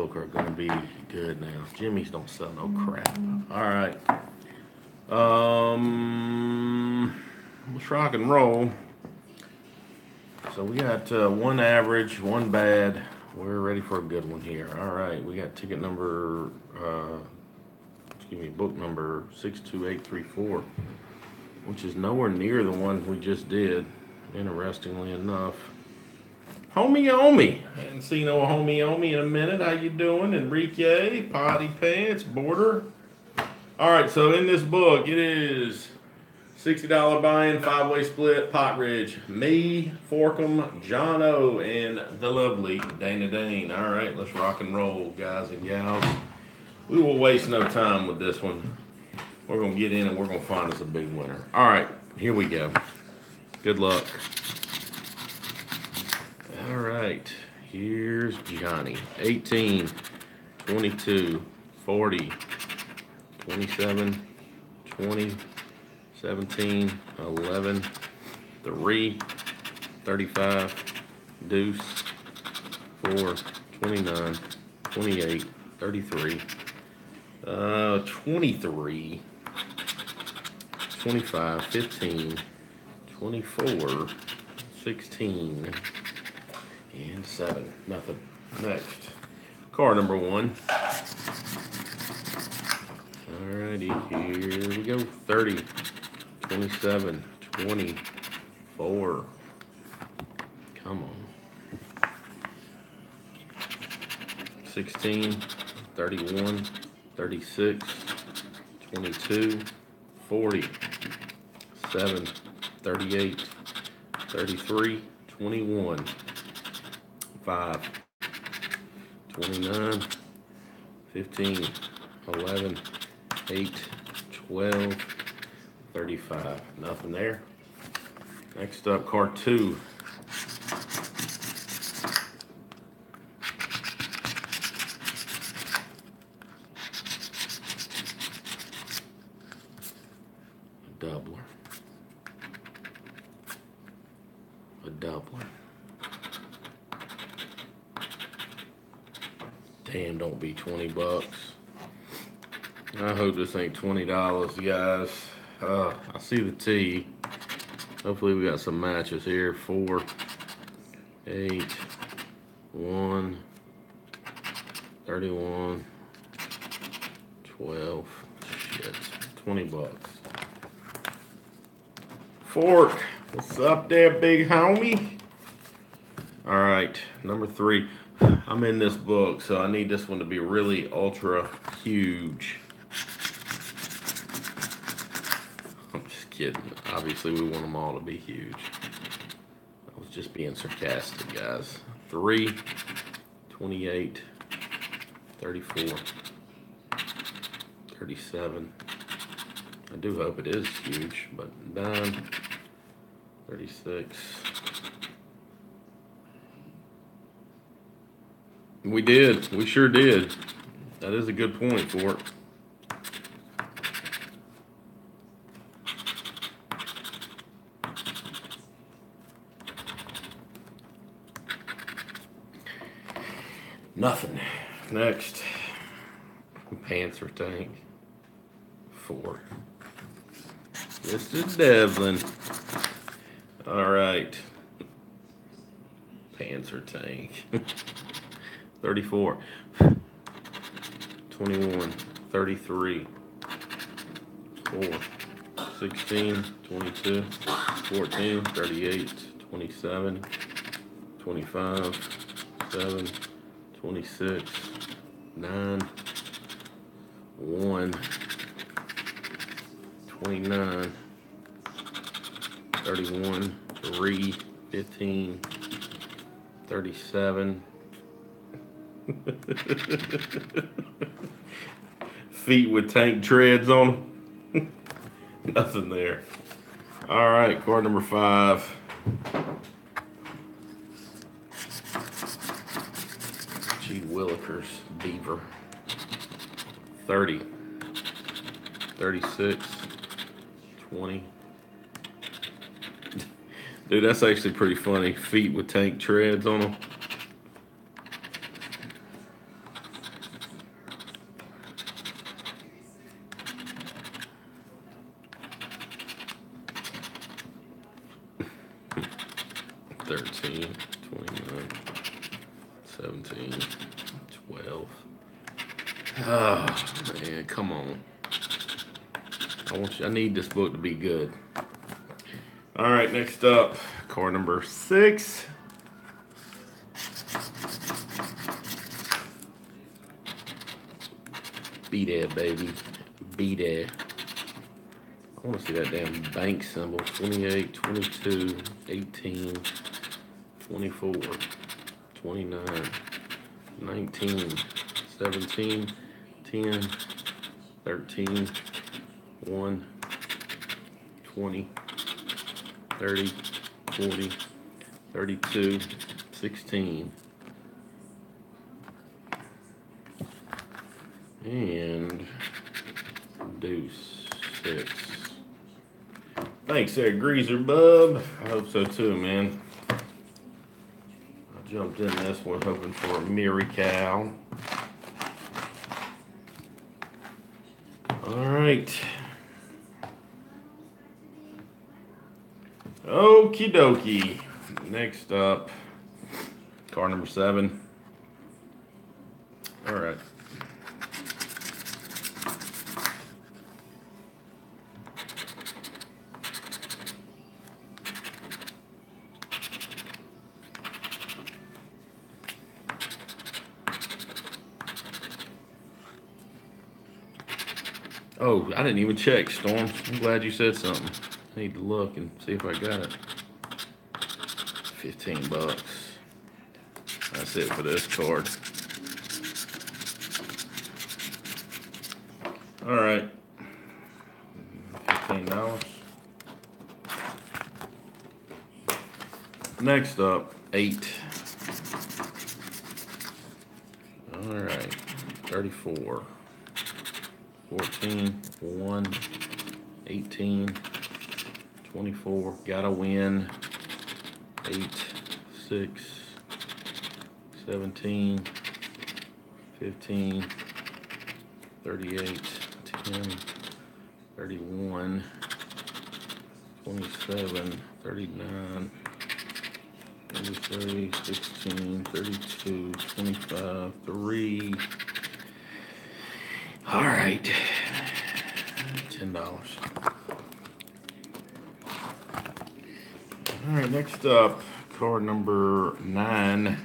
book are going to be good now. Jimmy's don't sell no crap. All right. Let's rock and roll. So we got one average, one bad. We're ready for a good one here. All right. We got ticket number, book number 62834, which is nowhere near the one we just did, interestingly enough. Homie Omi. Hadn't seen no Homie Omi in a minute. How you doing? Enrique, Potty Pants, Border. All right, so in this book, it is $60 buy-in, 5-way split, Pot Ridge, me, Forkham, John O, and the lovely Dana Dane. All right, let's rock and roll, guys and gals. We will waste no time with this one. We're going to get in and we're going to find us a big winner. All right, here we go. Good luck. All right, here's Johnny. 18, 22, 40, 27, 20, 17, 11, 3, 35, deuce, 4, 29, 28, 33, 23, 25, 15, 24, 16, and 7. Nothing. Next. Card number 1. Alrighty, here we go. 30, 27, 24. Come on. 16, 31, 36, 22, 40, 7, 38, 33, 21, 5, 29, 15, 11, 8, 12, 35. Nothing there. Next up, card 2. A doubler. A doubler. Damn, don't be 20 bucks. I hope this ain't $20, guys. I see the T. Hopefully we got some matches here. 4, 8, 1, 31, 12. Shit, 20 bucks. Fork, what's up there, big homie? All right, number 3. I'm in this book, so I need this one to be really ultra huge. I'm just kidding. Obviously, we want them all to be huge. I was just being sarcastic, guys. 3, 28, 34, 37. I do hope it is huge, but 9, 36. We did. We sure did. That is a good point for it. Nothing. Next. Panther tank. 4. Mr. Devlin. All right. Panther tank. 34, 21, 33, 4, 16, 22, 14, 38, 27, 25, 7, 26, 9, 1, 29, 31, 3, 15, 37, feet with tank treads on them. Nothing there. All right, card number 5. Gee Willikers, Beaver. 30, 36, 20. Dude, that's actually pretty funny. Feet with tank treads on them. 13, 29, 17, 12. Oh, man, come on. I need this book to be good. All right, next up, card number 6. Be there, baby. Be there. I want to see that damn bank symbol. 28, 22, 18, 24, 29, 19, 17, 10, 13, 1, 20, 30, 40, 32, 16. And deuce 6. Thanks there, Greaser Bub. I hope so too, man. I jumped in this one hoping for a miracle. All right. Okie dokie. Next up, card number 7. All right. Oh, I didn't even check, Storm. I'm glad you said something. I need to look and see if I got it. 15 bucks. That's it for this card. All right. $15. Next up, 8. All right. 34. 14, 1, 18, 24, gotta win, 8, 6, 17, 15, 38, 10, 31, 27, 39, 33, 16, 32, 25, 3. All right, $10. All right, next up, card number 9.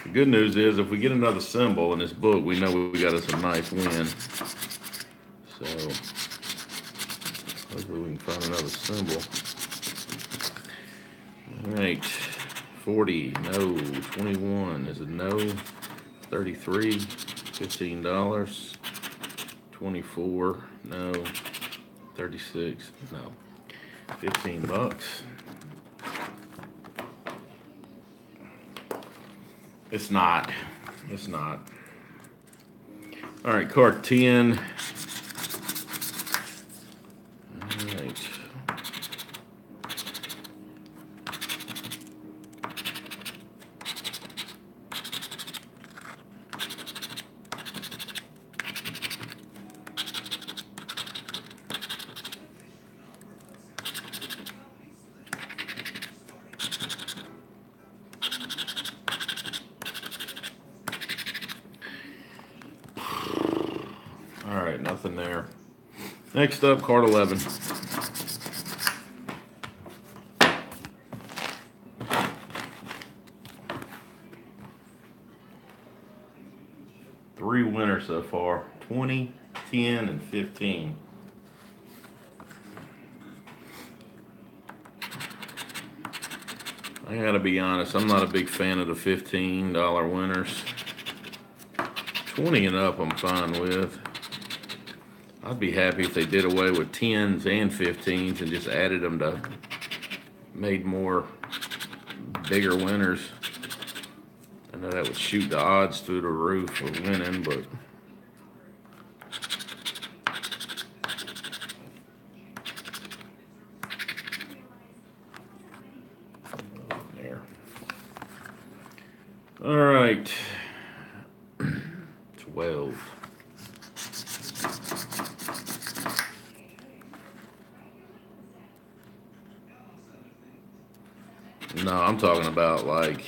The good news is if we get another symbol in this book, we know we got us a nice win. So hopefully we can find another symbol. All right, 40, no. 21 is a no. 33, $15. 24, no. 36, no. 15 bucks. It's not. It's not. All right, card 10. All right. All right, nothing there. Next up, card 11. Three winners so far, 20, 10, and 15. I gotta be honest, I'm not a big fan of the $15 winners. 20 and up I'm fine with. I'd be happy if they did away with 10s and 15s and just added them to made more bigger winners. I know that would shoot the odds through the roof of winning, but there. All right. 12. No, I'm talking about like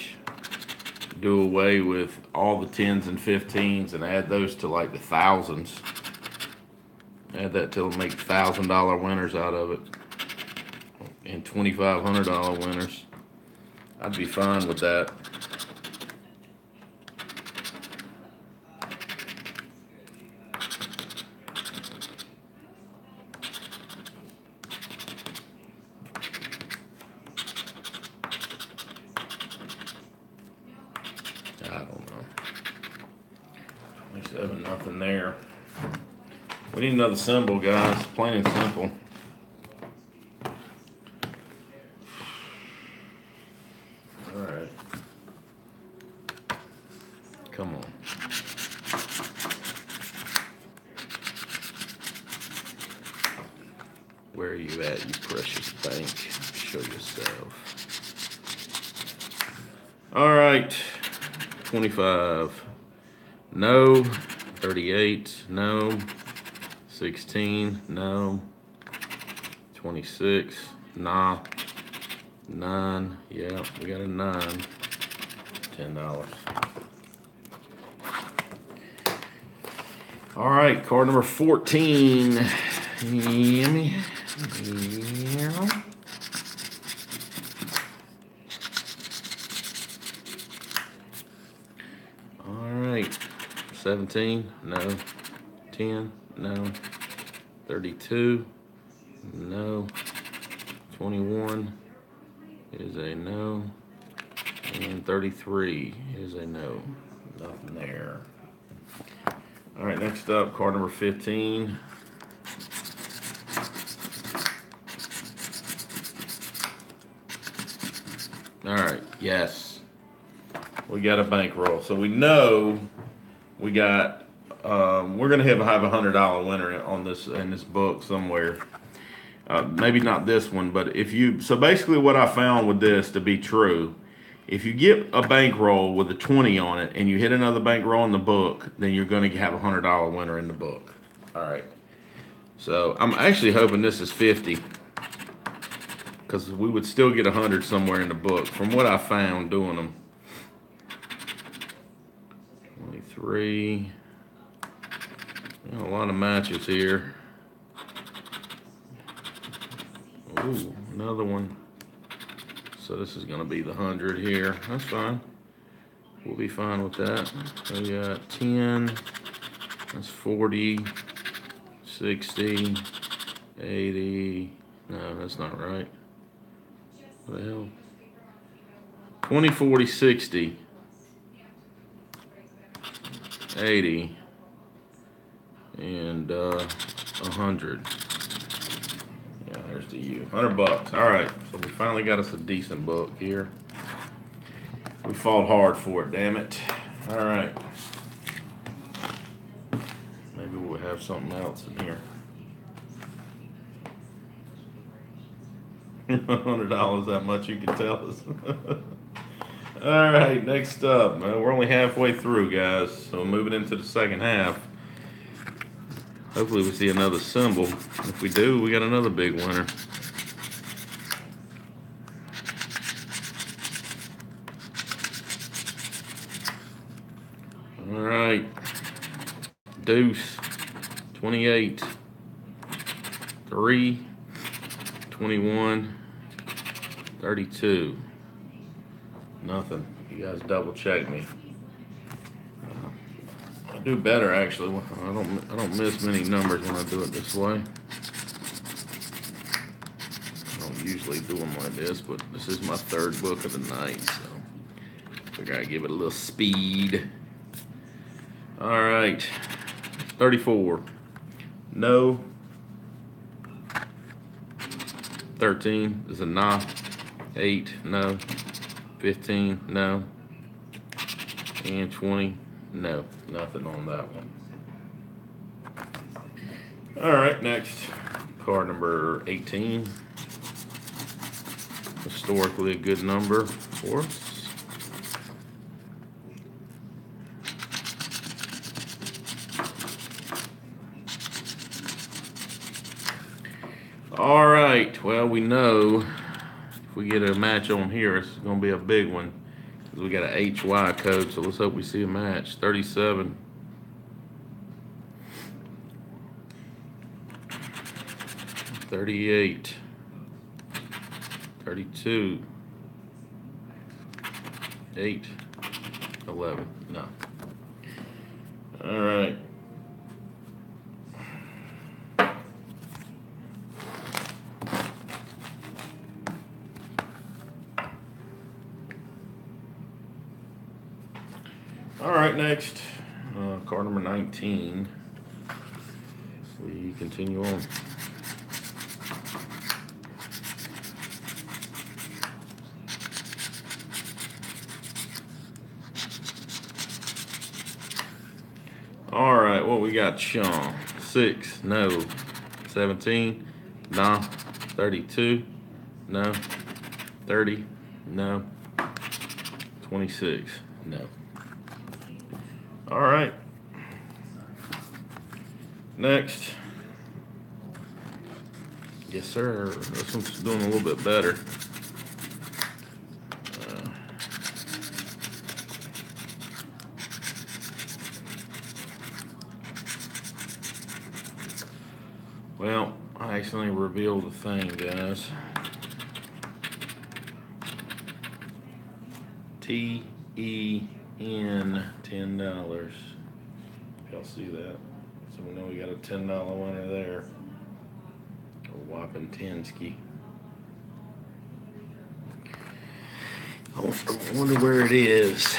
do away with all the 10s and 15s and add those to like the thousands. Add that to make $1,000 winners out of it and $2,500 winners. I'd be fine with that. I don't know. 27, nothing there. We need another symbol, guys. Plain and simple. All right. Come on. Where are you at, you precious bank? Show yourself. All right. 25. No. 38. No. 16. No. 26. Nah. 9. Yeah, we got a 9. $10. All right, card number 14. Yummy. Yeah. All right. 17. No. 10. No. 32. No. 21 is a no. And 33 is a no. Nothing there. All right, next up, card number 15. All right, yes. We got a bankroll. So we know we got, we're going to have a $100 winner on this, in this book somewhere. Maybe not this one, but if you, so basically what I found with this to be true, if you get a bankroll with a 20 on it and you hit another bankroll in the book, then you're going to have a $100 winner in the book. All right. So I'm actually hoping this is 50 because we would still get 100 somewhere in the book from what I found doing them. 23. A lot of matches here. Ooh, another one. So this is going to be the 100 here. That's fine. We'll be fine with that. So we got 10. That's 40. 60. 80. No, that's not right. What the hell? 20, 40, 60. 80. And 100. Yeah, there's the U. $100. All right, so we finally got us a decent book here. We fought hard for it, damn it. All right. Maybe we'll have something else in here. $100, that much you can tell us. All right, next up. We're only halfway through, guys, so moving into the second half. Hopefully we see another symbol. If we do, we got another big winner. All right. Deuce. 28. 3. 21. 32. Nothing. You guys double check me. I do better actually. I don't miss many numbers when I do it this way. I don't usually do them like this, but this is my third book of the night, so I figure I'd give it a little speed. All right, 34. No. 13 is a nah. 8, no. 15, no. And 20, no. Nothing on that one. All right, next. Card number 18. Historically a good number for us. All right, well, we know if we get a match on here, it's going to be a big one. We got a HY code, so let's hope we see a match. 37. 38. 32. 8. 11. No. All right. All right, next, card number 19. We continue on. All right, what we got, Sean? 6, no. 17, no. 32, no. 30, no. 26, no. All right. Next. Yes, sir. This one's doing a little bit better. Well, I accidentally revealed the thing, guys. TEN, $10. Y'all see that? So we know we got a $10 winner there. A whopping 10-ski. I wonder where it is.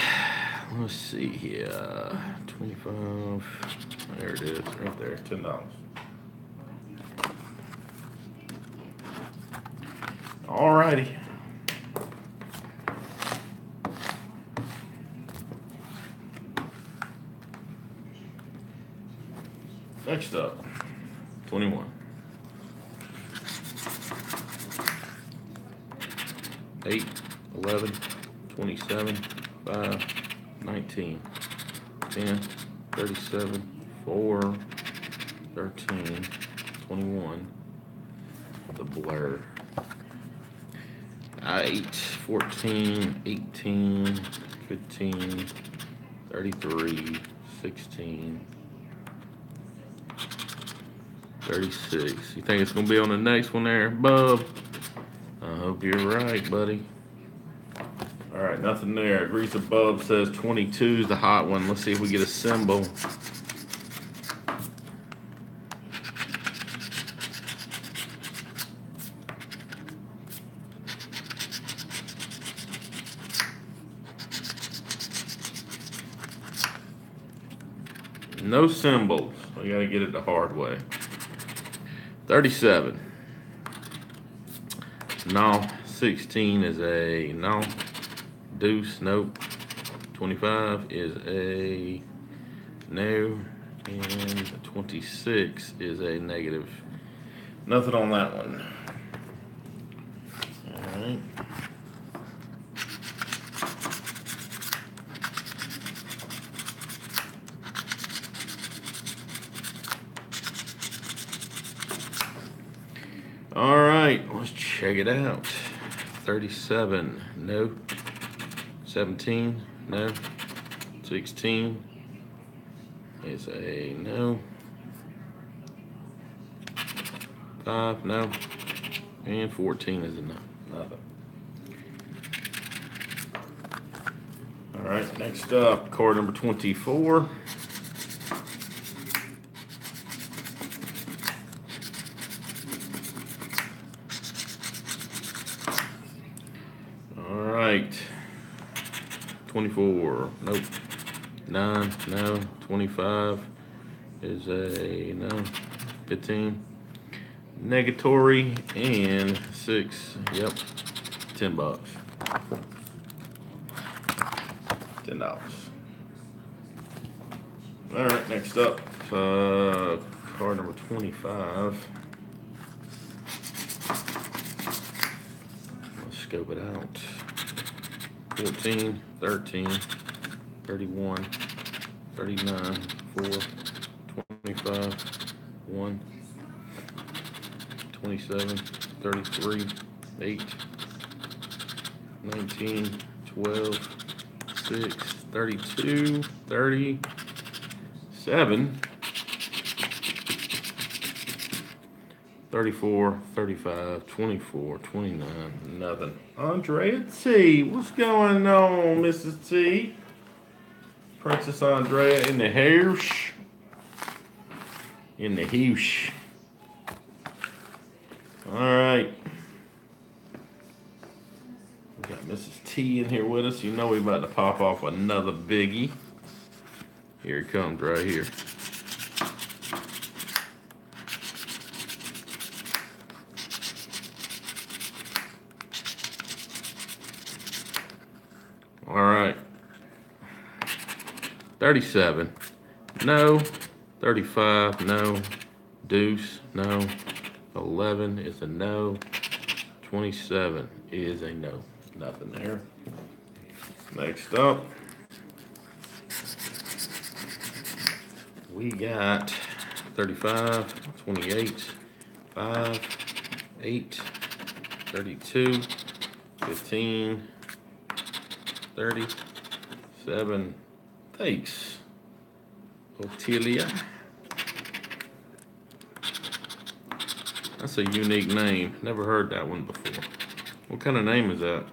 Let's see here. 25. There it is, right there. $10. Alrighty. Next up, 21. 8, 11, 27, 5, 19, 10, 37, 4, 13, 21. The blur. 8, 14, 18, 15, 33, 16, 36. You think it's going to be on the next one there, Bub? I hope you're right, buddy. All right, nothing there. Agrees with Bub, says 22 is the hot one. Let's see if we get a symbol. No symbols. We got to get it the hard way. 37. No. 16 is a no. Deuce, nope. 25 is a no. And 26 is a negative. Nothing on that one. All right. All right, let's check it out. 37, no. 17, no. 16 is a no. 5, no. And 14 is a no. Nothing. All right, next up, card number 24. All right, 24, nope. 9, no. 25 is a no. 15, negatory, and 6, yep, $10. $10. All right, next up, card number 25. Let's scope it out. 14, 13, 31, 39, 4, 25, 1, 27, 33, 8, 19, 12, 6, 32, 37, 34, 35, 24, 29, nothing. Andrea T, what's going on, Mrs. T? Princess Andrea in the house. In the house. All right. We got Mrs. T in here with us. You know we're about to pop off another biggie. Here it comes right here. All right. 37. No. 35. No. Deuce. No. 11 is a no. 27 is a no. Nothing there. Next up, we got 35, 28, 5, 8, 32, 15, 37. Thanks, Otilia. That's a unique name. Never heard that one before. What kind of name is that?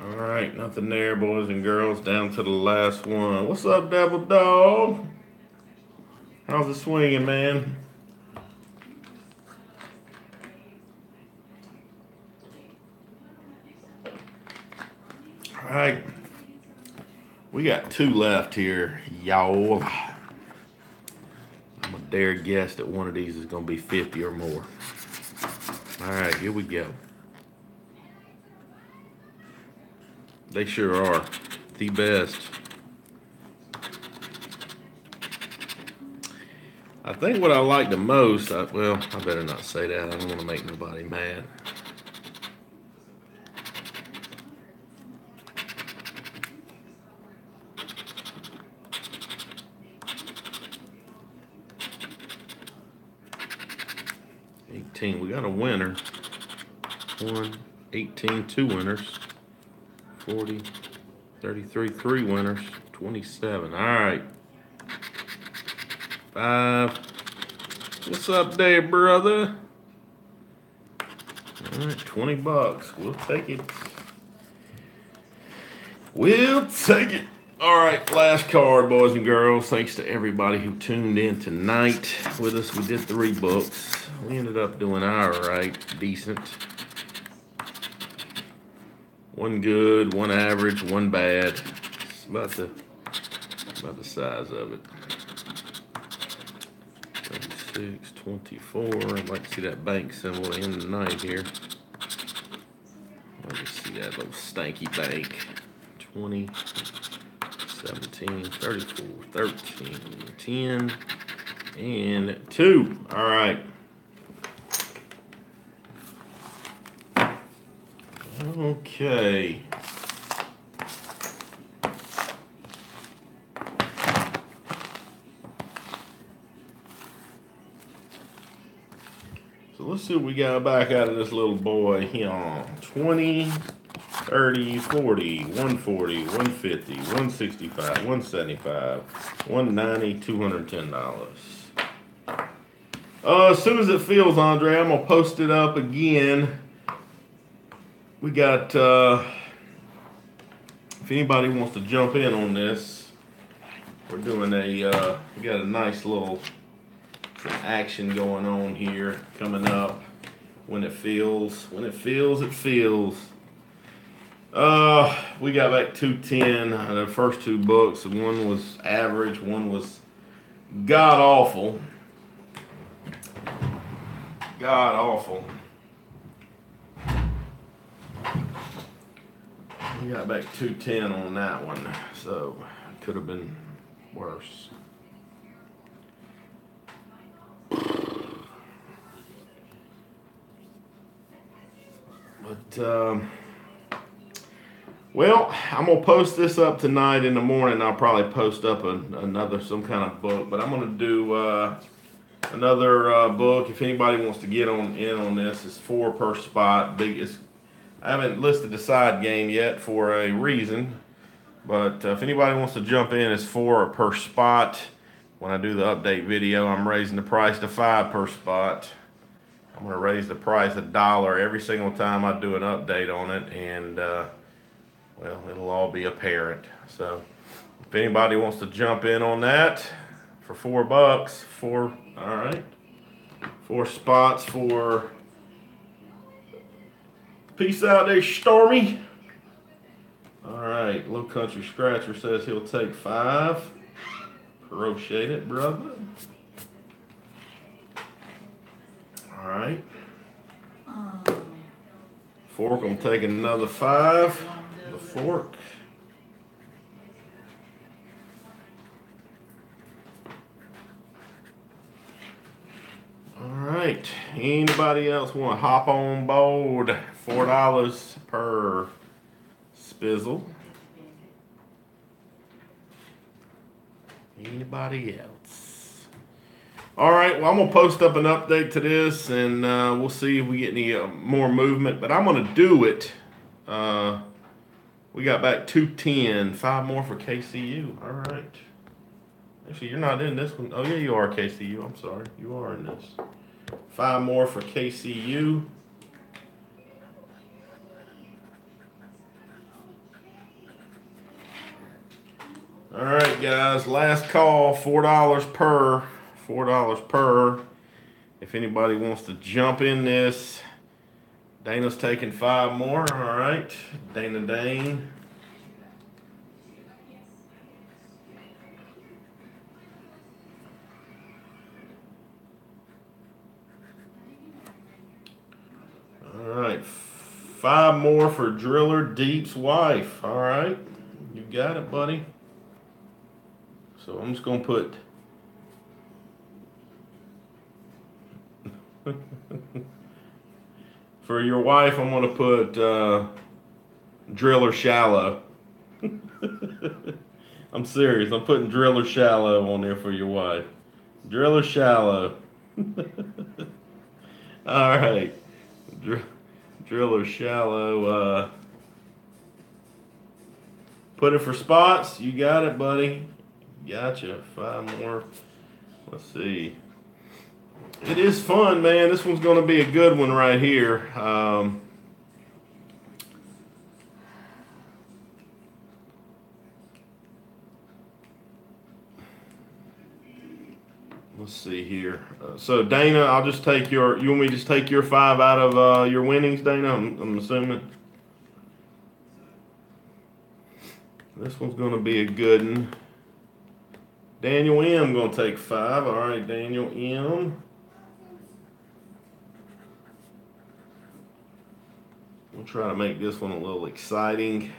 All right, nothing there, boys and girls. Down to the last one. What's up, Devil Dog? How's it swinging, man? All right. We got 2 left here, y'all. I'm gonna dare guess that one of these is gonna be 50 or more. All right, here we go. They sure are the best. I think what I like the most, well, I better not say that. I don't want to make nobody mad. We got a winner. 1, 18, 2 winners. 40, 33, 3 winners. 27. All right. 5. What's up there, brother? All right, 20 bucks. We'll take it. We'll take it. All right, last card, boys and girls. Thanks to everybody who tuned in tonight with us. We did 3 books. We ended up doing all right, decent. 1 good, 1 average, 1 bad. It's about the size of it. 36, 24. I'd like to see that bank symbol at the end of the night here. I'd like to see that little stanky bank. 20, 17, 34, 13, 10, and 2. All right. Okay. So let's see what we got back out of this little boy here. 20, 30, 40, 140, 150, 165, 175, 190, $210. As soon as it feels, Andre, I'm gonna post it up again. We got, if anybody wants to jump in on this, we're doing we got a nice little action going on here coming up. When it feels, it feels. We got back 210. The first 2 books, one was average, one was god awful. God awful. We got back 210 on that one, so it could have been worse. But Well, I'm gonna post this up tonight in the morning. I'll probably post up another some kind of book, but I'm gonna do another book. If anybody wants to get on in on this, it's 4 per spot. Biggest. I haven't listed the side game yet for a reason, but if anybody wants to jump in, it's 4 per spot. When I do the update video, I'm raising the price to 5 per spot. I'm gonna raise the price $1 every single time I do an update on it, and well, it'll all be apparent. So, if anybody wants to jump in on that for $4, all right, 4 spots for. Peace out there, Stormy. All right, Low Country Scratcher says he'll take 5. Appreciate it, brother. All right. Fork, I'm taking another 5. The fork. All right. Anybody else want to hop on board? $4 per spizzle. Anybody else? All right. Well, I'm gonna post up an update to this, and we'll see if we get any more movement. But I'm gonna do it. We got back 210. 5 more for KCU. All right. Actually, you're not in this one. Oh yeah, you are KCU. I'm sorry. You are in this. 5 more for KCU. All right, guys. Last call. $4 per. $4 per. If anybody wants to jump in this, Dana's taking 5 more. All right, Dane. All right, 5 more for Driller Deep's wife. All right, you got it, buddy. So I'm just gonna put. For your wife, I'm gonna put Driller Shallow. I'm serious. I'm putting Driller Shallow on there for your wife. Driller Shallow. All right. Driller Shallow. Put it for spots. You got it, buddy. Gotcha. 5 more. Let's see. It is fun, man. This one's going to be a good one right here. Let's see here. So Dana, I'll just take your. You want me to just take your 5 out of your winnings, Dana? I'm assuming. This one's going to be a good one. Daniel M. going to take 5. All right, Daniel M. We'll try to make this one a little exciting.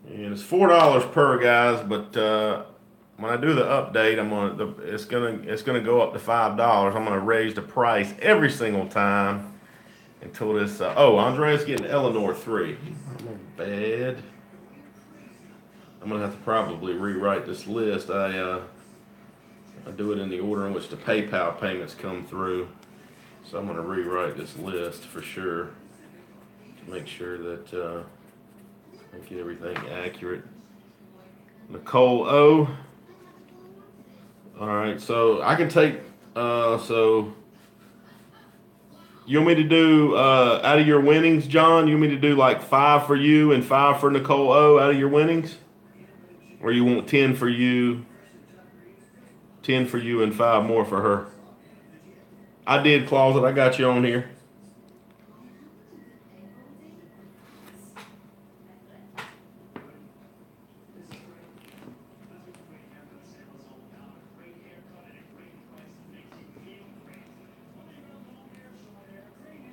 And it's $4 per, guys, but when I do the update, it's gonna go up to $5. I'm gonna raise the price every single time until this. Andrea's getting Eleanor 3. I'm bad. I'm gonna have to probably rewrite this list. I do it in the order in which the PayPal payments come through, so I'm gonna rewrite this list for sure to make sure that I get everything accurate. Nicole O. All right, so I can take. So you want me to do out of your winnings, John? You want me to do like 5 for you and 5 for Nicole O out of your winnings, or you want 10 for you? 10 for you and 5 more for her. I did, Closet. I got you on here.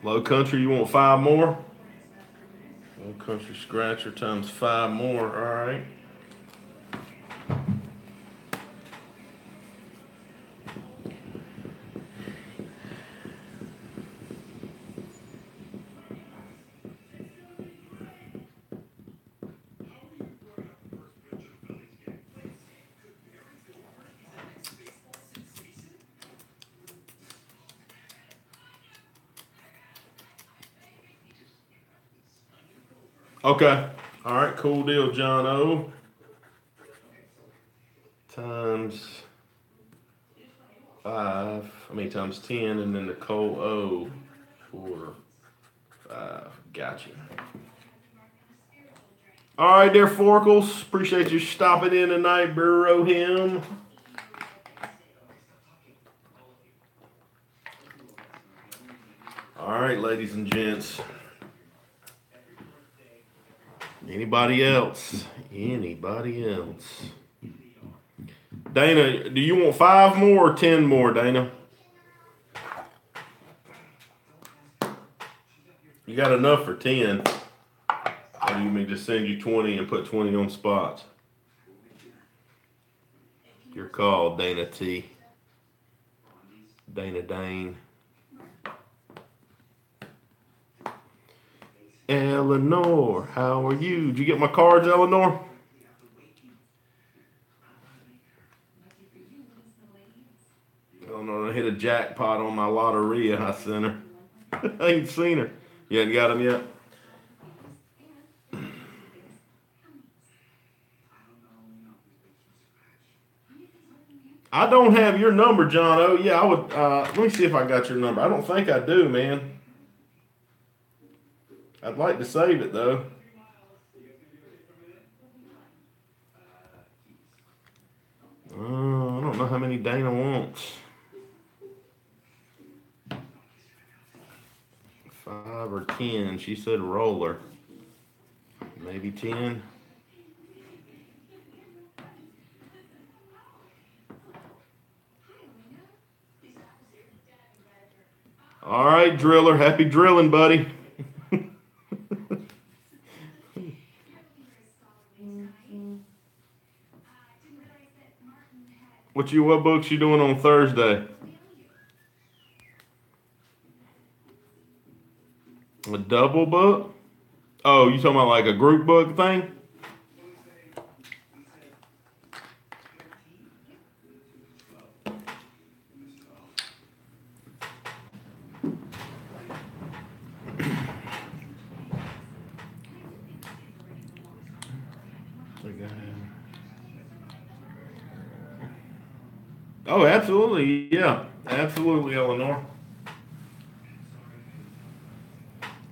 Low Country, you want 5 more? Low Country Scratcher times 5 more. All right. Okay. All right, cool deal, John O. Times 5, times 10, and then Nicole O for 5. Gotcha. All right, there, Forkles. Appreciate you stopping in tonight, Burrow him. All right, ladies and gents. Anybody else? Anybody else? Dana, do you want 5 more or 10 more, Dana? You got enough for 10. Or do you mean just send you 20 and put 20 on spots? Your call, Dana T. Dana Dane. Eleanor, how are you? Did you get my cards, Eleanor? Eleanor, I hit a jackpot on my lotteria I sent her. I ain't seen her. You hadn't got them yet? I don't have your number, John O. Yeah, I would. Let me see if I got your number. I don't think I do, man. I'd like to save it, though. I don't know how many Dana wants. 5 or 10. She said roller. Maybe 10. All right, driller. Happy drilling, buddy. What books you doing on Thursday? A double book? Oh, you talking about like a group book thing? Oh, absolutely. Yeah. Absolutely, Eleanor.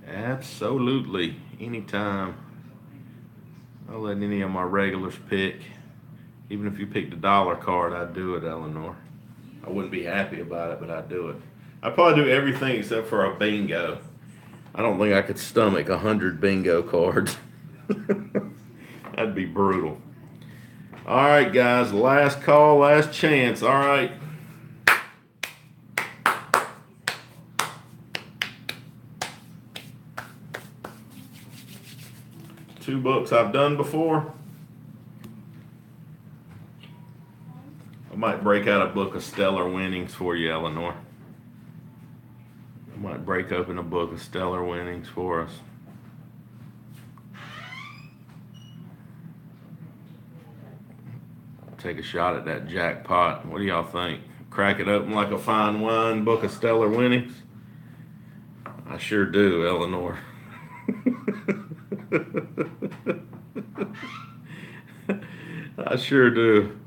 Absolutely. Anytime. I'll let any of my regulars pick. Even if you picked a dollar card, I'd do it, Eleanor. I wouldn't be happy about it, but I'd do it. I'd probably do everything except for a bingo. I don't think I could stomach 100 bingo cards. That'd be brutal. All right, guys. Last call, last chance. All right. Two books I've done before. I might break out a book of stellar winnings for you, Eleanor. I might break open a book of stellar winnings for us. Take a shot at that jackpot. What do y'all think? Crack it open like a fine wine, book of stellar winnings? I sure do, Eleanor. I sure do.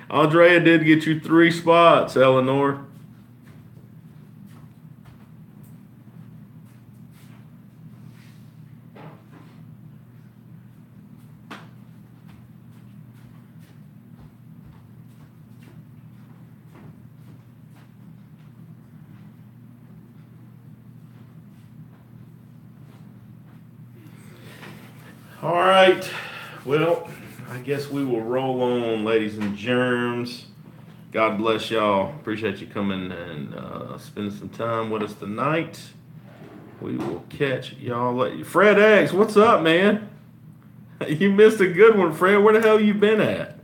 Andrea did get you 3 spots, Eleanor. All right. Well, I guess we will roll on, ladies and germs. God bless y'all. Appreciate you coming and spending some time with us tonight. We will catch y'all later. Fred X, what's up, man? You missed a good one, Fred. Where the hell you been at?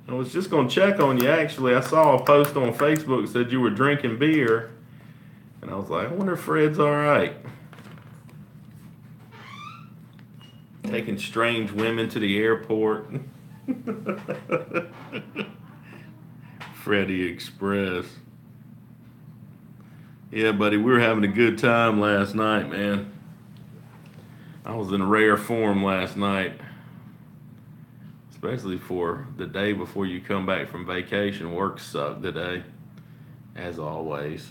I was just going to check on you, actually. I saw a post on Facebook that said you were drinking beer. And I was like, I wonder if Fred's all right. Taking strange women to the airport. Freddie Express. Yeah, buddy, we were having a good time last night, man. I was in rare form last night, especially for the day before you come back from vacation. Work sucked today, as always.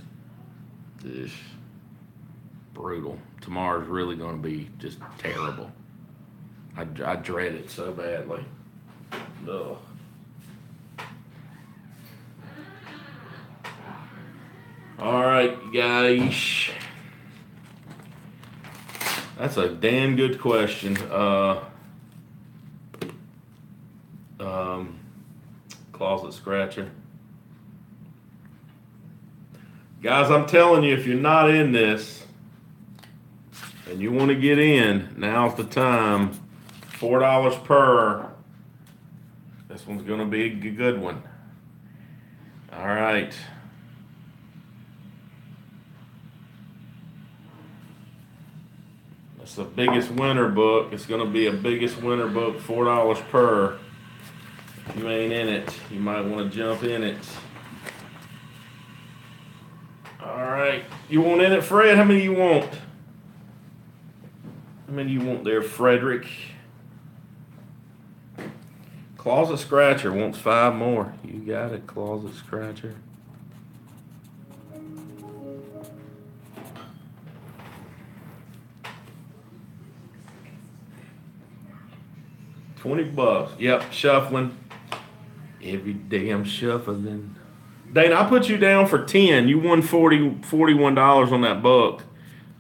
Just brutal. Tomorrow's really going to be just terrible. I dread it so badly. Ugh. All right, guys. That's a damn good question. Closet scratcher. Guys, I'm telling you, if you're not in this and you want to get in, now's the time. $4 per. This one's going to be a good one. All right. It's the biggest winner book. It's going to be a biggest winner book, $4 per. If you ain't in it, you might want to jump in it. All right. You want in it, Fred? How many you want? How many you want there, Frederick? Closet Scratcher wants 5 more. You got it, Closet Scratcher. $20. Yep, shuffling. Every day I'm shuffling. Dana, I put you down for 10. You won $41 on that book.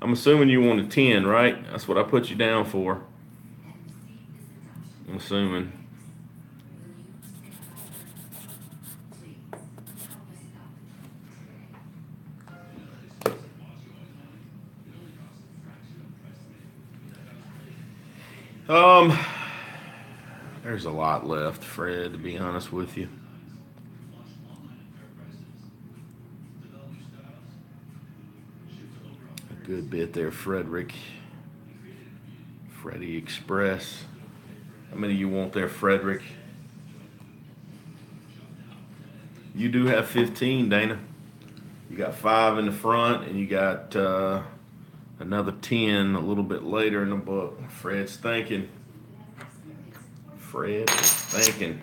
I'm assuming you wanted 10, right? That's what I put you down for. I'm assuming. There's a lot left, Fred, to be honest with you. A good bit there, Frederick. Freddie Express. How many you want there, Frederick? You do have 15, Dana. You got 5 in the front, and you got another 10 a little bit later in the book. Fred's thinking. Fred is thinking.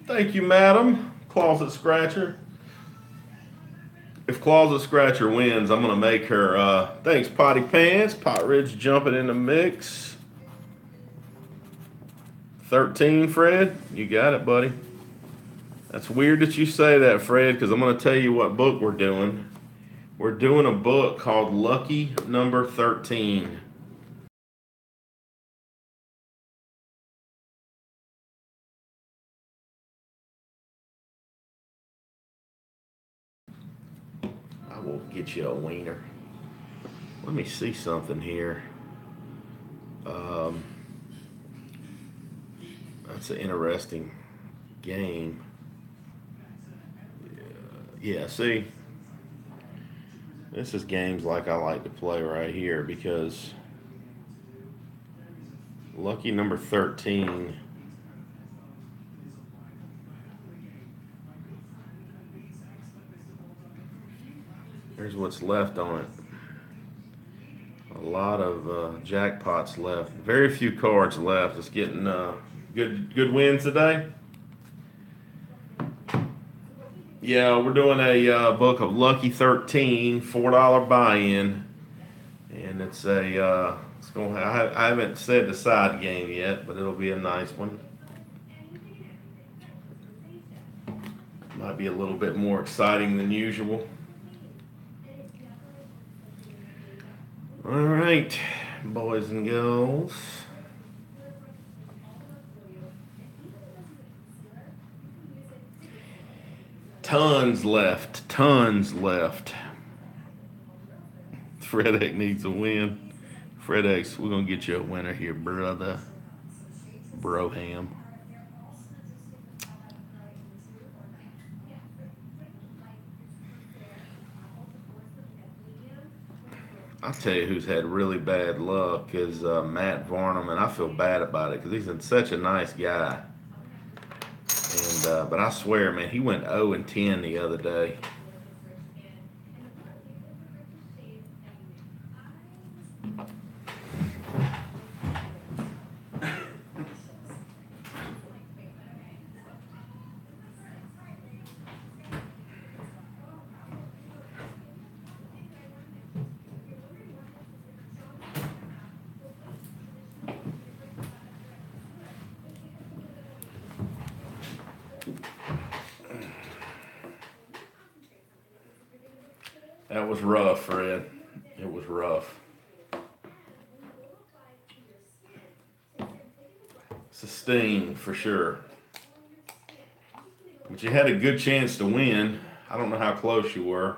Thank you, madam. Closet Scratcher. If Closet Scratcher wins, I'm going to make her, thanks, Potty Pants. Pot Ridge jumping in the mix. 13, Fred. You got it, buddy. That's weird that you say that, Fred, because I'm going to tell you what book we're doing. We're doing a book called Lucky Number 13. I will get you a wiener. Let me see something here. That's an interesting game. Yeah, see? This is games like I like to play right here because lucky number 13. Here's what's left on it. A lot of jackpots left. Very few cards left. It's getting good wins today. Yeah, we're doing a book of Lucky 13, $4 buy-in, and it's a it's going. I haven't said the side game yet, but it'll be a nice one. Might be a little bit more exciting than usual. All right, boys and girls. Tons left. Tons left. Fred needs a win. Fred X, we're going to get you a winner here, brother. Broham. I'll tell you who's had really bad luck is Matt Varnum, and I feel bad about it because he's such a nice guy. And but I swear, man, he went 0-10 the other day. That was rough, Fred. It was rough. It's a sting for sure. But you had a good chance to win. I don't know how close you were.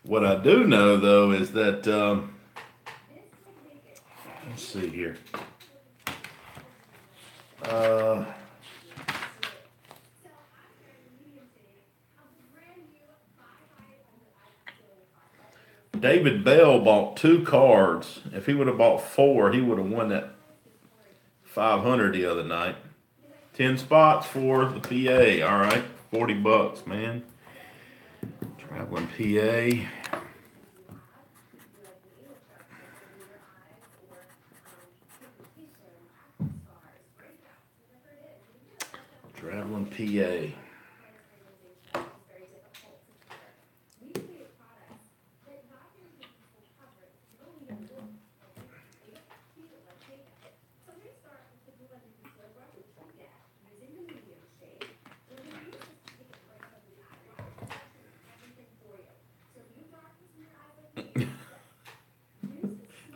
What I do know, though, is that, let's see here. David Bell bought 2 cards. If he would have bought 4, he would have won that 500 the other night. 10 spots for the PA. All right, $40, man. Traveling PA. Traveling PA.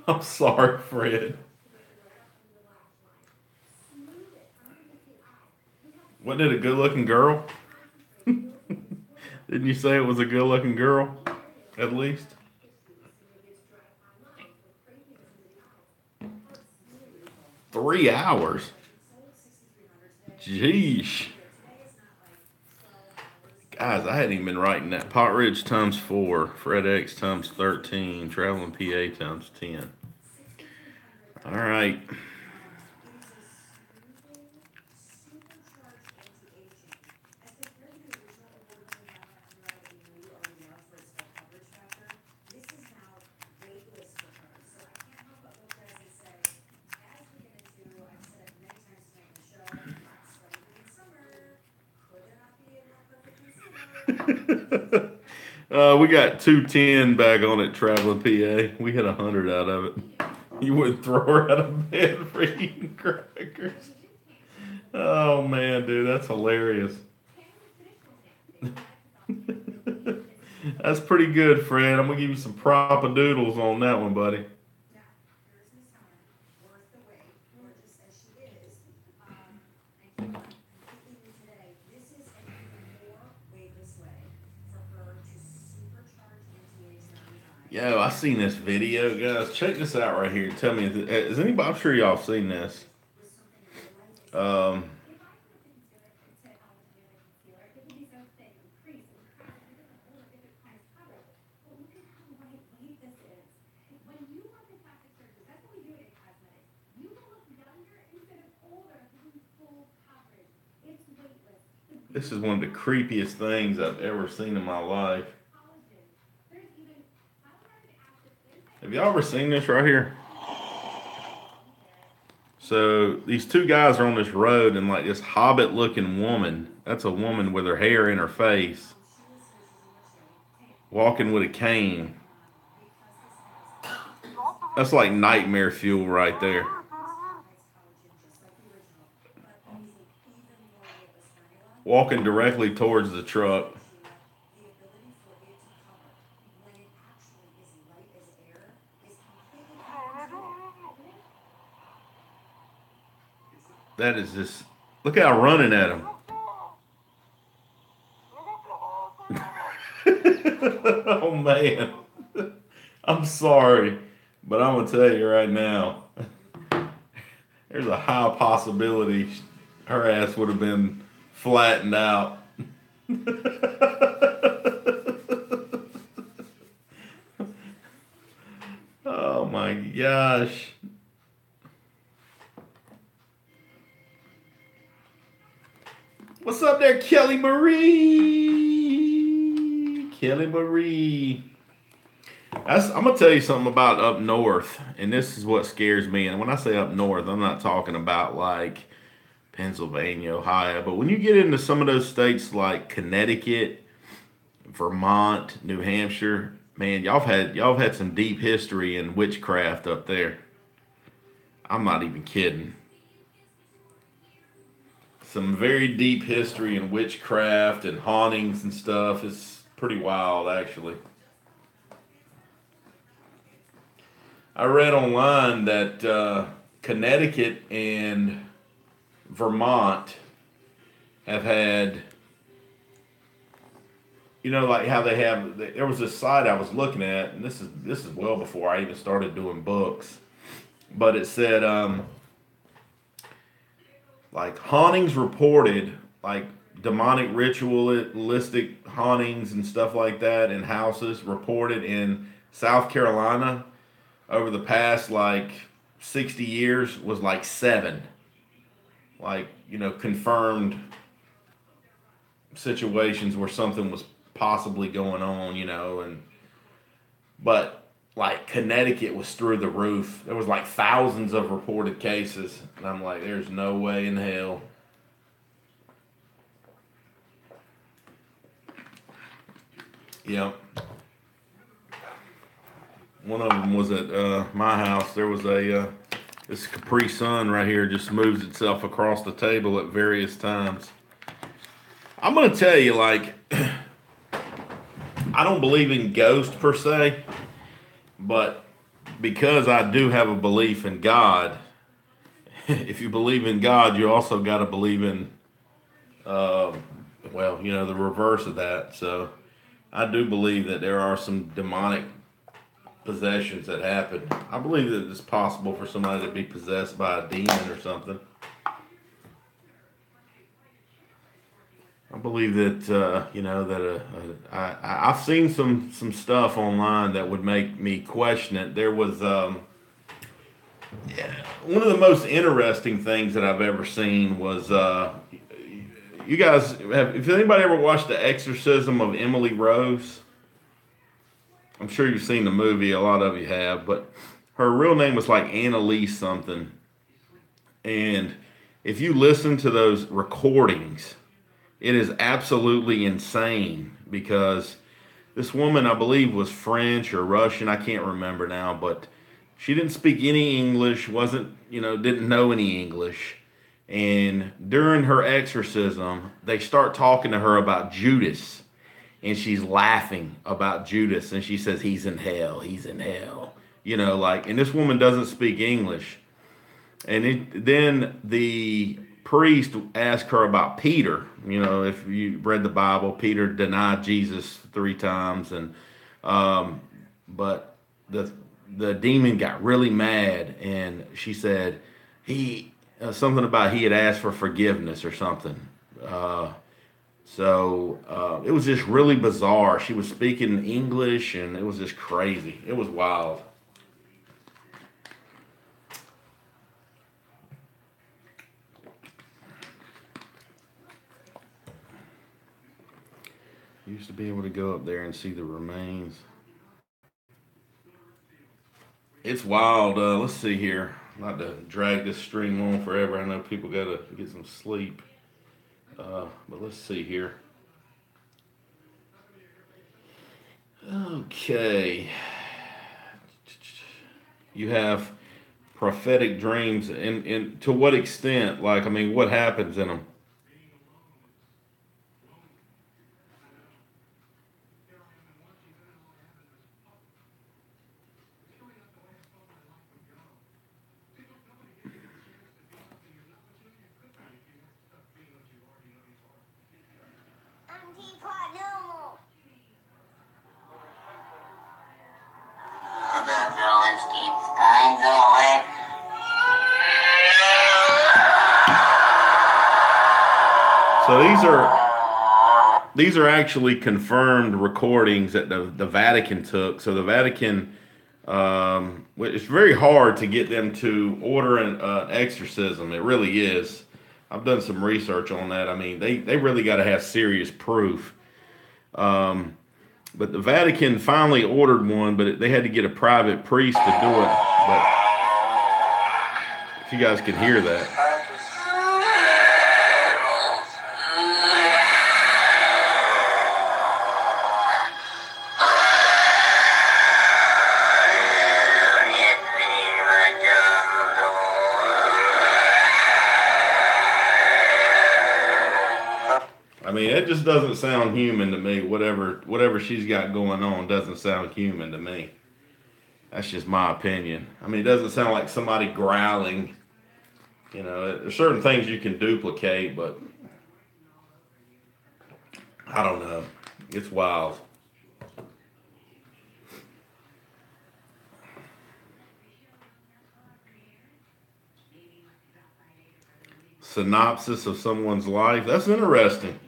I'm sorry, Fred. Wasn't it a good-looking girl? Didn't you say it was a good-looking girl, at least? Three hours? Jeez. Guys, I hadn't even been writing that. Pot Ridge times 4, Fred X times 13, Traveling PA times 10. All right. We got 210 back on it, Traveling PA. We hit 100 out of it. You wouldn't throw her out of bed for eating crackers. Oh man, dude, that's hilarious. That's pretty good, Fred. I'm gonna give you some proper doodles on that one, buddy. Yo, I seen this video, guys. Check this out right here. Tell me, is anybody? I'm sure y'all seen this. Um, this is one of the creepiest things I've ever seen in my life. Have y'all ever seen this right here? So these 2 guys are on this road, and like this hobbit-looking woman. That's a woman with her hair in her face, walking with a cane. That's like nightmare fuel right there. Walking directly towards the truck. That is just, look how running at him. Oh man, I'm sorry, but I'm gonna tell you right now, there's a high possibility her ass would have been flattened out. Oh my gosh. What's up there, Kelly Marie? Kelly Marie. I'm gonna tell you something about up north, and this is what scares me. And when I say up north, I'm not talking about like Pennsylvania, Ohio, but when you get into some of those states like Connecticut, Vermont, New Hampshire, man, y'all have had some deep history in witchcraft up there. I'm not even kidding. Some very deep history in witchcraft and hauntings and stuff. It's pretty wild, actually. I read online that Connecticut and Vermont have had, like how they have. There was this site I was looking at, and this is well before I even started doing books, but it said like hauntings reported, like demonic ritualistic hauntings and stuff like that in houses reported in South Carolina over the past like 60 years was like seven, like confirmed situations where something was possibly going on, and but like Connecticut was through the roof. There was like thousands of reported cases, and I'm like, there's no way in hell. Yep. One of them was at my house. There was this Capri Sun right here just moves itself across the table at various times. I'm gonna tell you, like, I don't believe in ghosts per se, but because I do have a belief in God, if you believe in God, you also got to believe in, uh, well, the reverse of that. So I do believe that there are some demonic possessions that happen. I believe that it's possible for somebody to be possessed by a demon or something. I believe that I've seen some stuff online that would make me question it. There was yeah, one of the most interesting things that I've ever seen was you guys have, if anybody ever watched The Exorcism of Emily Rose. I'm sure you've seen the movie. A lot of you have, but her real name was like Annalise something. And if you listen to those recordings, it is absolutely insane because this woman, I believe, was French or Russian. I can't remember now, but she didn't speak any English, didn't know any English. And during her exorcism, they start talking to her about Judas, and she's laughing about Judas, and she says, "He's in hell, he's in hell." And this woman doesn't speak English. And then the priest asked her about Peter. If you read the Bible, Peter denied Jesus 3 times, and but the demon got really mad, and she said he something about he had asked for forgiveness or something. So it was just really bizarre. She was speaking English, and it was just crazy. It was wild. Used to be able to go up there and see the remains. It's wild. Let's see here. Not to drag this stream on forever. I know people got to get some sleep. But let's see here. Okay. You have prophetic dreams, and to what extent? Like, I mean, what happens in them? So these are actually confirmed recordings that the Vatican took. So the Vatican, it's very hard to get them to order an exorcism. It really is. I've done some research on that. I mean, they really got to have serious proof. Um, but the Vatican finally ordered one, but they had to get a private priest to do it. But if you guys can hear that. I mean, it just doesn't sound human to me. Whatever she's got going on doesn't sound human to me. That's just my opinion. I mean, it doesn't sound like somebody growling. You know, there's certain things you can duplicate, but I don't know. It's wild. Synopsis of someone's life. That's interesting.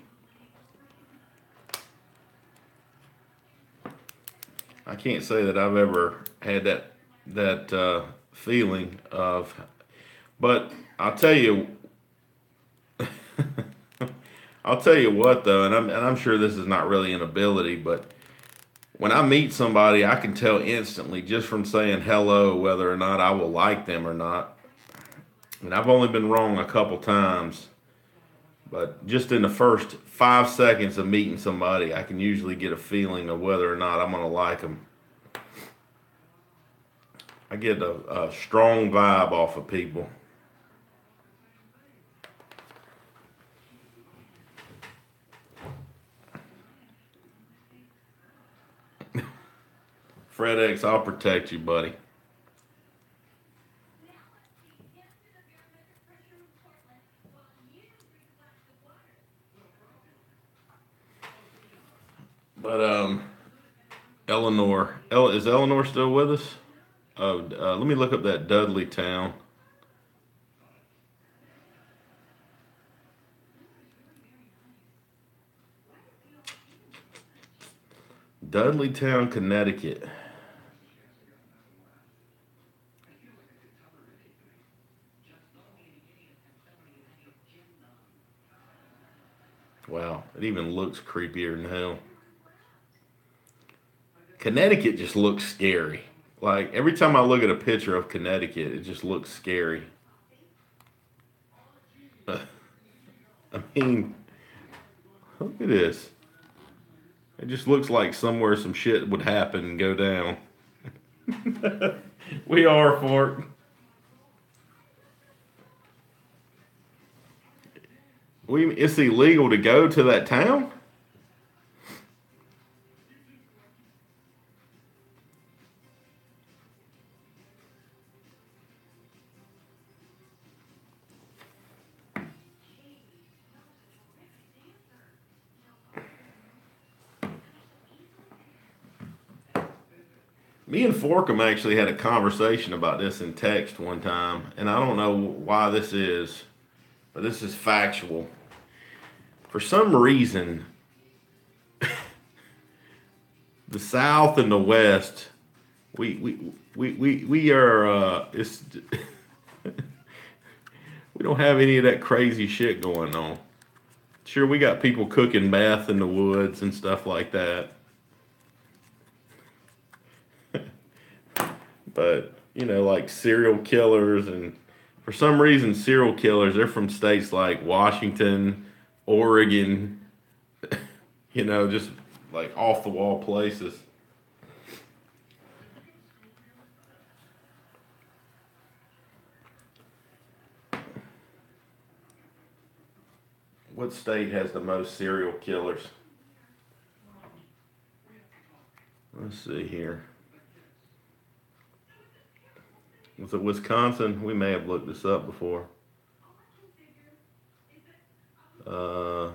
I can't say that I've ever had that feeling of, but I'll tell you, I'll tell you what though, and I'm sure this is not really an ability, but when I meet somebody, I can tell instantly just from saying hello whether or not I will like them or not. And I've only been wrong a couple times, but just in the first 5 seconds of meeting somebody, I can usually get a feeling of whether or not I'm going to like them. I get a strong vibe off of people. Fred X, I'll protect you, buddy. But Eleanor, is Eleanor still with us? Oh, let me look up that Dudley Town. Dudleytown, Connecticut. Wow, it even looks creepier than hell. Connecticut just looks scary. Like every time I look at a picture of Connecticut, it just looks scary. I mean, look at this. It just looks like somewhere some shit would happen and go down. We are for it. It's illegal to go to that town? Me and Forkham actually had a conversation about this in text one time, and I don't know why this is, but this is factual. For some reason, the South and the West, we are it's we don't have any of that crazy shit going on. Sure, we got people cooking meth in the woods and stuff like that, but like serial killers, and for some reason, serial killers they're from states like Washington, Oregon, just like off the wall places. What state has the most serial killers? Let's see here. Was it Wisconsin? We may have looked this up before. Uh,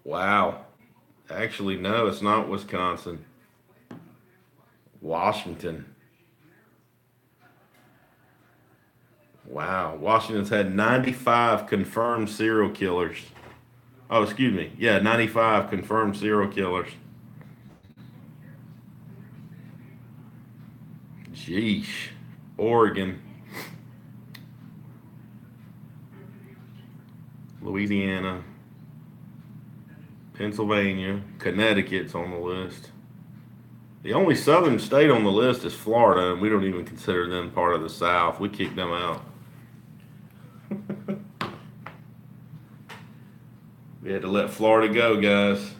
wow. Actually, no, it's not Wisconsin. Washington. Wow. Washington's had 95 confirmed serial killers. Oh, excuse me. Yeah, 95 confirmed serial killers. Jeesh. Oregon, Louisiana, Pennsylvania, Connecticut's on the list. The only southern state on the list is Florida, and we don't even consider them part of the South. We kicked them out. We had to let Florida go, guys.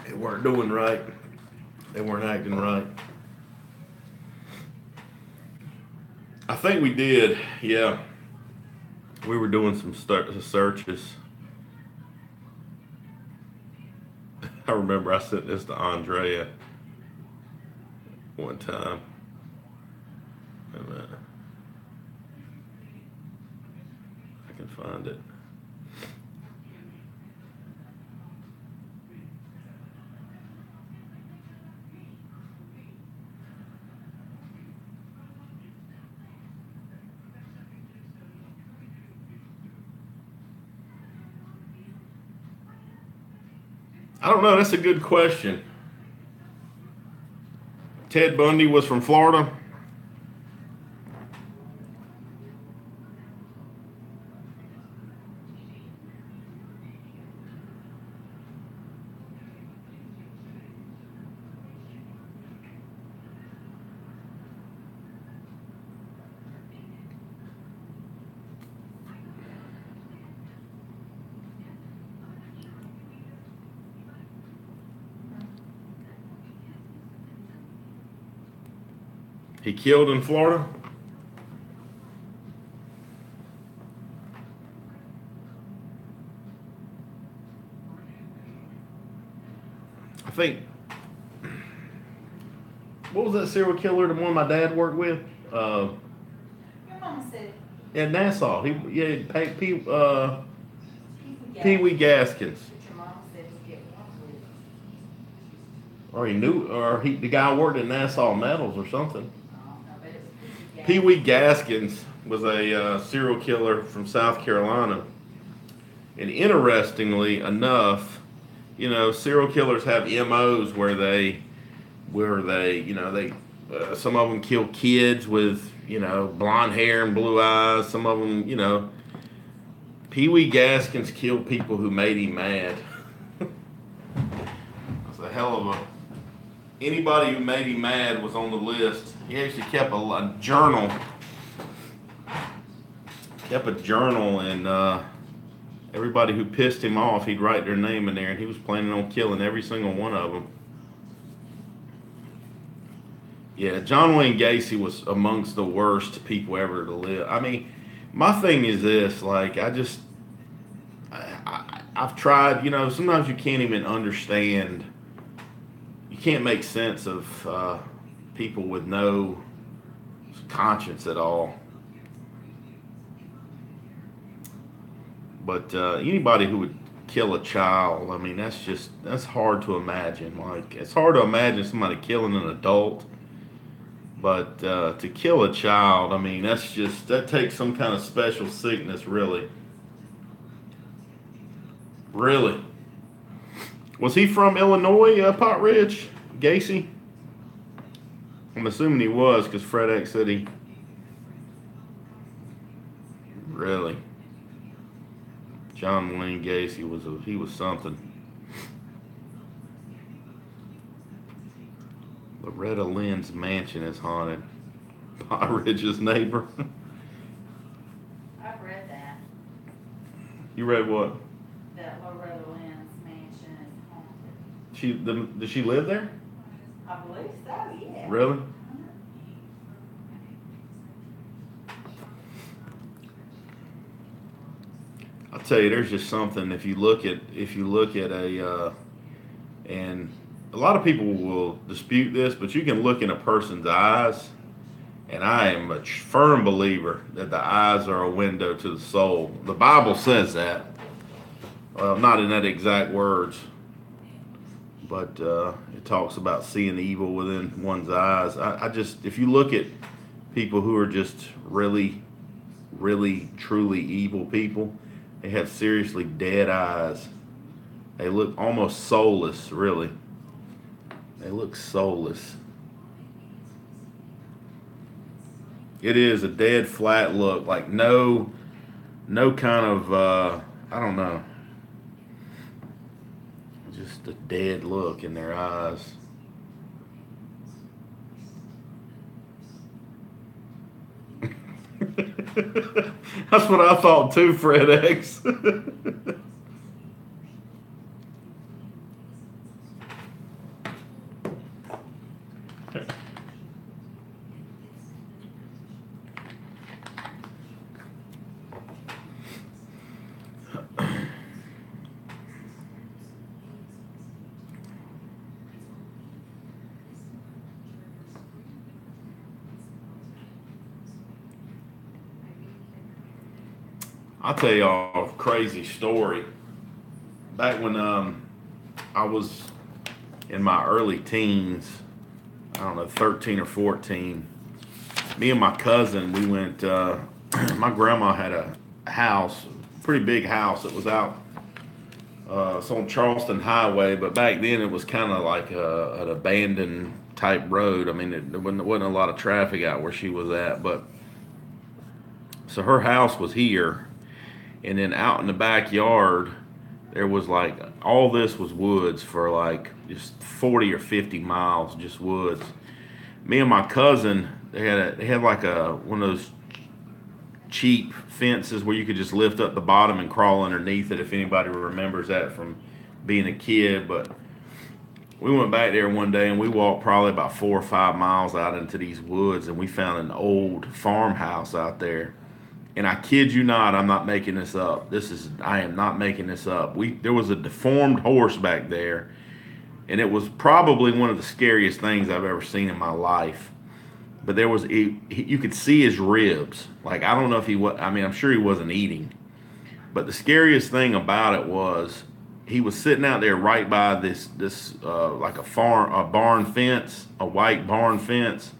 They weren't doing right. They weren't acting right. I think we did, yeah. We were doing some searches. I remember I sent this to Andrea one time. Wait a minute. I can find it. I don't know. That's a good question. Ted Bundy was from Florida. He killed in Florida. I think. What was that serial killer? The one my dad worked with. Your mama said. Yeah, Nassau. Pee Wee Gaskins. Your mama said to get one with. Or he knew, or the guy worked at Nassau Metals or something. I bet it was Pee Wee Gaskins was a serial killer from South Carolina. And interestingly enough, serial killers have MOs where they, some of them kill kids with, blonde hair and blue eyes. Some of them, Pee Wee Gaskins killed people who made him mad. That's a hell of a. Anybody who made him mad was on the list. He actually kept a journal. And everybody who pissed him off, he'd write their name in there, and he was planning on killing every single one of them. Yeah, John Wayne Gacy was amongst the worst people ever to live. I mean, my thing is this: like, I've tried. Sometimes you can't even understand. You can't make sense of people with no conscience at all. But anybody who would kill a child, I mean, that's hard to imagine. Like, it's hard to imagine somebody killing an adult, but to kill a child, I mean, that takes some kind of special sickness, really. Really. Was he from Illinois, Pot Ridge, Gacy? I'm assuming he was, because Fred X said he. Really. John Wayne Gacy was something. Loretta Lynn's mansion is haunted. Pot Ridge's neighbor. I've read that. You read what? That Loretta Lynn's mansion is haunted. Does she live there? I believe so, yeah. Really? I'll tell you, there's just something. If you look at and a lot of people will dispute this, but you can look in a person's eyes, And I am a firm believer that the eyes are a window to the soul. The Bible says that. Well, not in that exact words, but it talks about seeing evil within one's eyes. I just, if you look at people who are just really, really, truly evil people, they have seriously dead eyes. They look almost soulless, really. They look soulless. It is a dead, flat look, like no kind of, I don't know, just a dead look in their eyes. That's what I thought too, Fred X. I'll tell y'all a crazy story. Back when I was in my early teens, I don't know, 13 or 14, me and my cousin, we went, my grandma had a house, pretty big house. It was out, it's on Charleston Highway, but back then it was kind of like an abandoned type road. I mean, there wasn't a lot of traffic out where she was at, but so her house was here, and then out in the backyard, there was like all this was woods for like just 40 or 50 miles, just woods. Me and my cousin, they had like a one of those cheap fences where you could just lift up the bottom and crawl underneath it. If anybody remembers that from being a kid, but we went back there one day and we walked probably about 4 or 5 miles out into these woods, and we found an old farmhouse out there. And I kid you not, I'm not making this up. I am not making this up. There was a deformed horse back there, and it was probably one of the scariest things I've ever seen in my life. But you could see his ribs. Like, I don't know if he was, I mean, I'm sure he wasn't eating. But the scariest thing about it was he was sitting out there right by this like a barn fence, a white barn fence,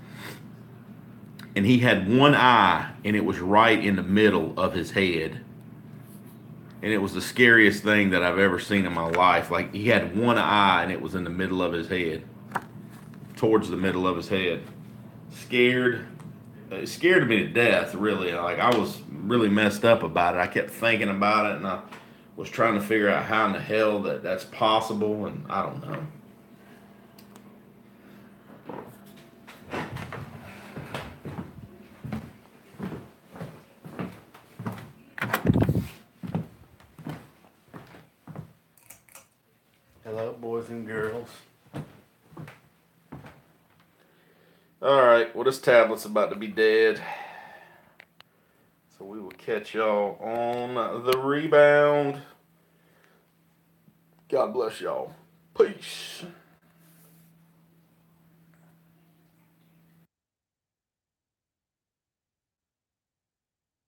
and he had one eye, and it was right in the middle of his head. And it was the scariest thing that I've ever seen in my life. Like, he had one eye, and it was in the middle of his head, towards the middle of his head. Scared, it scared me to death. Really, like, I was really messed up about it. I kept thinking about it, and I was trying to figure out how in the hell that's possible, and I don't know. Hello, boys and girls. Alright, well, this tablet's about to be dead. So we will catch y'all on the rebound. God bless y'all. Peace.